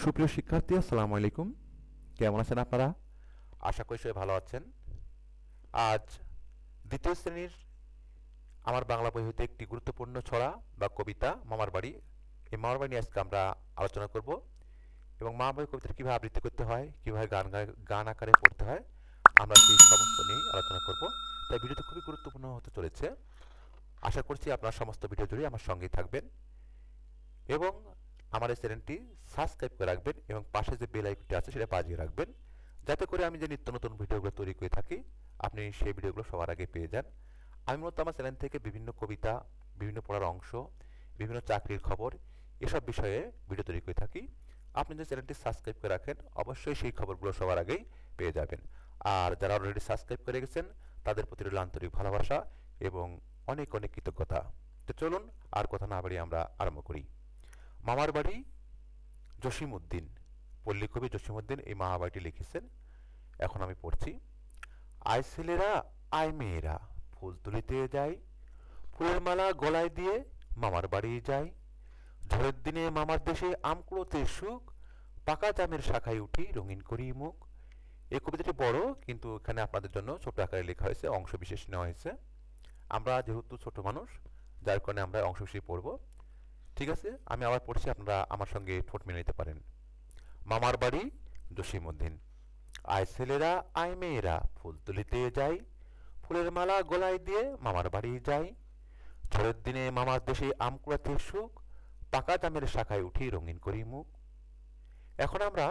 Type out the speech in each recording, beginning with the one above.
সুপ্রিয় শিক্ষার্থী, আসসালামু আলাইকুম। কেমন আছেন আপনারা? আশা করি সবাই ভালো আছেন। আজ দ্বিতীয় শ্রেণীর আমার বাংলা বই হইতে একটি গুরুত্বপূর্ণ ছড়া বা কবিতা মামার বাড়ি, এই মামার বাড়ি নিয়ে আজকে আমরা আলোচনা করব এবং মামার বাড়ি কবিতাটা কীভাবে আবৃত্তি করতে হয়, কীভাবে গান আকারে পড়তে হয়, আমরা সেই সমস্ত নিয়েই আলোচনা করব। তাই ভিডিওটি খুবই গুরুত্বপূর্ণ হতে চলেছে। আশা করছি আপনারা সমস্ত ভিডিও জুড়ে আমার সঙ্গেই থাকবেন এবং আমার এই চ্যানেলটি সাবস্ক্রাইব করে রাখবেন এবং পাশে যে বেল আইকনটি আছে সেটা বাজিয়ে রাখবেন, যাতে করে আমি যে নিত্য নতুন ভিডিওগুলো তৈরি করে থাকি আপনি সেই ভিডিওগুলো সবার আগে পেয়ে যান। আমি মূলত আমার চ্যানেল থেকে বিভিন্ন কবিতা, বিভিন্ন পড়ার অংশ, বিভিন্ন চাকরির খবর, এসব বিষয়ে ভিডিও তৈরি করে থাকি। আপনি যদি চ্যানেলটি সাবস্ক্রাইব করে রাখেন অবশ্যই সেই খবরগুলো সবার আগেই পেয়ে যাবেন। আর যারা অলরেডি সাবস্ক্রাইব করে গেছেন তাদের প্রতি রইল আন্তরিক ভালোবাসা এবং অনেক অনেক কৃতজ্ঞতা। তো চলুন আর কথা না বাড়িয়ে আমরা আরম্ভ করি। মামার বাড়ি, জসিমউদ্দিন। পল্লী কবি জসিমউদ্দিন এই মামার বাড়িটি লিখেছেন। এখন আমি পড়ছি। আয় ছেলেরা, আয় মেয়েরা, ফুল তুলিতে যাই, ফুলের মালা গলায় দিয়ে মামার বাড়ি যাই। ঝড়ের দিনে মামার দেশে আম কুড়োতে সুখ, পাকা জামের শাখায় উঠি রঙিন করি মুখ। এই কবিতাটি বড়, কিন্তু এখানে আপনাদের জন্য ছোট আকারে লেখা হয়েছে, অংশ বিশেষ নেওয়া হয়েছে। আমরা যেহেতু ছোট মানুষ, যার কারণে আমরা অংশ বিশেষ পড়ব। ঠিক আছে, আমি আবার পড়ছি, আপনারা আমার সঙ্গে ঠোঁট মিলিয়ে নিতে পারেন। মামার বাড়ি, জসিমউদ্দিন। আয় ছেলেরা, আয় মেয়েরা, ফুল তুলিতে যাই, ফুলের মালা গলায় দিয়ে মামার বাড়ি যাই। ঝড়ের দিনে মামার দেশে আম কুড়াতে সুখ, পাকা জামের শাখায় উঠি রঙিন করি মুখ। এখন আমরা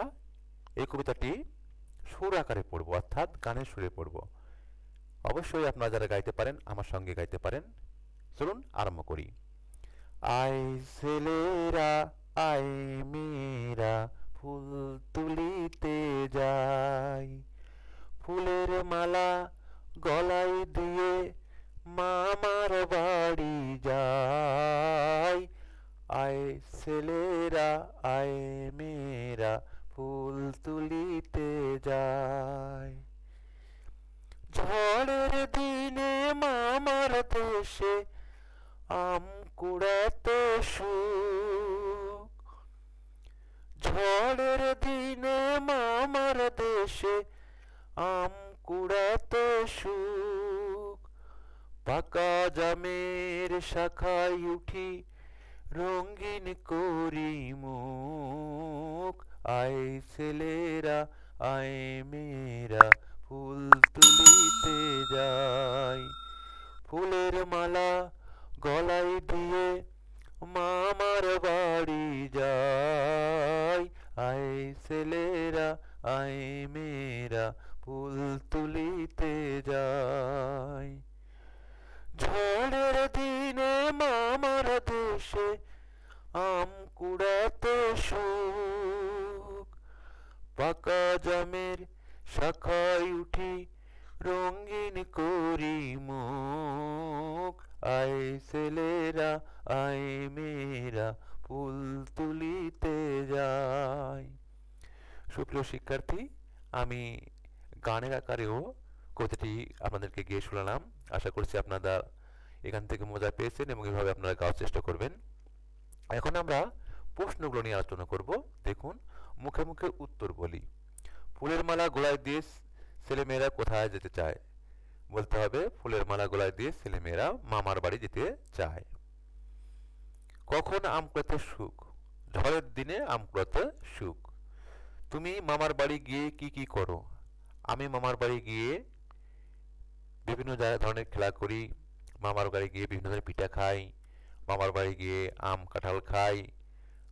এই কবিতাটি সুর আকারে পড়ব, অর্থাৎ গানের সুরে পড়ব। অবশ্যই আপনারা যারা গাইতে পারেন আমার সঙ্গে গাইতে পারেন। চলুন আরম্ভ করি। আয় ছেলেরা, আয় মেয়েরা, ফুল তুলিতে যাই, ফুলের মালা গলায় দিয়ে মামার বাড়ি যাই। আয় ছেলেরা, আয় মেয়েরা, ফুল তুলিতে যাই। ঝড়ের দিনে মামার দেশে আম কুড়াতে সুখ, ঝড়ের দিনে মামার দেশে আম কুড়াতে সুখ। পাকা জামের শাখায় উঠি রঙিন করি মুখ। আয় ছেলেরা, আয় মেয়েরা, ফুল তুলিতে যাই, ফুলের মালা গলায় দিয়ে মামার বাড়ি যাই। আয় ছেলেরা, আয় মেয়েরা, ফুল তুলিতে যাই। ঝড়ের দিনে মামার দেশে আম কুড়াতে সুখ, পাকা জামের শাখায় উঠি রঙিন করি মুখ। আয় ছেলেরা, আয় মেয়েরা, ফুল তুলিতে যাই। সুপ্রিয় শিক্ষার্থী, আমি গানের আকারেও কবিতাটি আপনাদেরকে গেয়ে শোনালাম। আশা করছি আপনারা এখান থেকে মজা পেয়েছেন এবং এভাবে আপনারা গাওয়ার চেষ্টা করবেন। এখন আমরা প্রশ্নগুলো নিয়ে আলোচনা করব। দেখুন, মুখে মুখে উত্তর বলি। ফুলের মালা গলায় দিয়ে ছেলেমেয়েরা কোথায় যেতে চায়? বলতে হবে ফুলের মালা গলায় দিয়ে ছেলেমেয়েরা মামার বাড়ি যেতে চায়। কখন আম কুড়াতে সুখ? ঝড়ের দিনে আম কুড়াতে সুখ। তুমি মামার বাড়ি গিয়ে কি কি করো? আমি মামার বাড়ি গিয়ে বিভিন্ন ধরনের খেলা করি, মামার বাড়ি গিয়ে বিভিন্ন ধরনের পিঠা খাই, মামার বাড়ি গিয়ে আম কাঁঠাল খাই,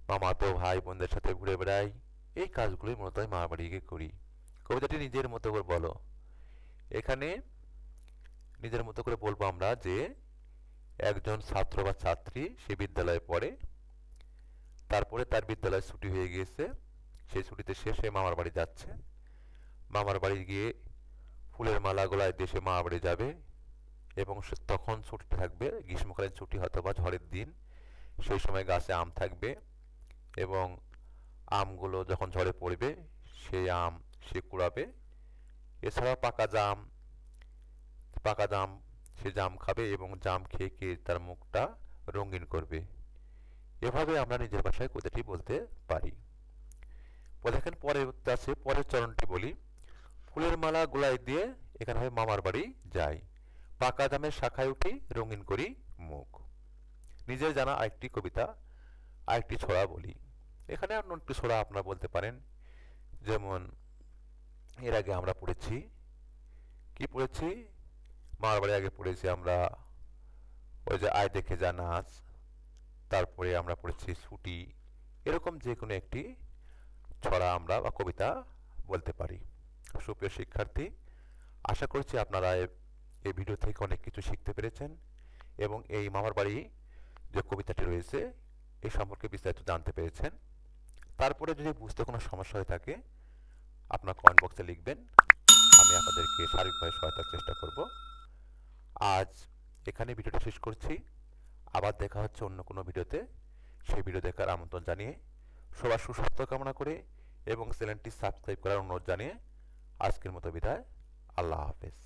মামাতো ভাই বোনদের সাথে ঘুরে বেড়াই। এই কাজগুলোই মূলত আমি মামার বাড়ি গিয়ে করি। কবিতাটি নিজের মতো করে বলো। এখানে নিজের মতো করে বলবো আমরা যে একজন ছাত্র বা ছাত্রী সে বিদ্যালয়ে পড়ে, তারপরে তার বিদ্যালয় ছুটি হয়ে গিয়েছে, সেই ছুটিতে সে মামার বাড়ি যাচ্ছে। মামার বাড়ি গিয়ে ফুলের মালা গলায় দিয়ে সে মামার বাড়ি যাবে এবং তখন ছুটি থাকবে, গ্রীষ্মকালীন ছুটি অথবা ঝড়ের দিন। সেই সময় গাছে আম থাকবে এবং আমগুলো যখন ঝড়ে পড়বে সেই আম সে কুড়াবে। এছাড়া পাকা জাম সে জাম খাবে এবং জাম খেয়ে খেয়ে তার মুখটা রঙিন করবে। এভাবে আমরা নিজের ভাষায় কবিতাটি বলতে পারি। দেখেন পরে আছে, পরের চরণটি বলি। ফুলের মালা গোলায় দিয়ে, এখানে হবে মামার বাড়ি যাই, পাকা জামের শাখায় উঠি, রঙিন করি মুখ। নিজের জানা আরেকটি কবিতা, আরেকটি ছড়া বলি। এখানে অন্য একটি ছড়া আপনারা বলতে পারেন, যেমন এর আগে আমরা পড়েছি, কি পড়েছি, মামার বাড়ি আগে পড়েছি আমরা ওই যে আয় দেখে যা নাচ, তারপরে আমরা পড়েছি ছুটি। এরকম যে কোনো একটি ছড়া আমরা বা কবিতা বলতে পারি। সুপ্রিয় শিক্ষার্থী, আশা করছি আপনারা এই ভিডিও থেকে অনেক কিছু শিখতে পেরেছেন এবং এই মামার বাড়ি যে কবিতাটি রয়েছে এই সম্পর্কে বিস্তারিত জানতে পেরেছেন। তারপরে যদি বুঝতে কোনো সমস্যা হয়ে থাকে আপনার কমেন্ট বক্সে লিখবেন, আমি আপনাদেরকে শারীরিকভাবে সহায়তার চেষ্টা করব। আজ এখানে ভিডিওটা শেষ করছি, আবার দেখা হচ্ছে অন্য কোনো ভিডিওতে। সেই ভিডিও দেখার আমন্ত্রণ জানিয়ে, সবার সুস্বাস্থ্য কামনা করে এবং চ্যানেলটি সাবস্ক্রাইব করার অনুরোধ জানিয়ে আজকের মতো বিদায়। আল্লাহ হাফেজ।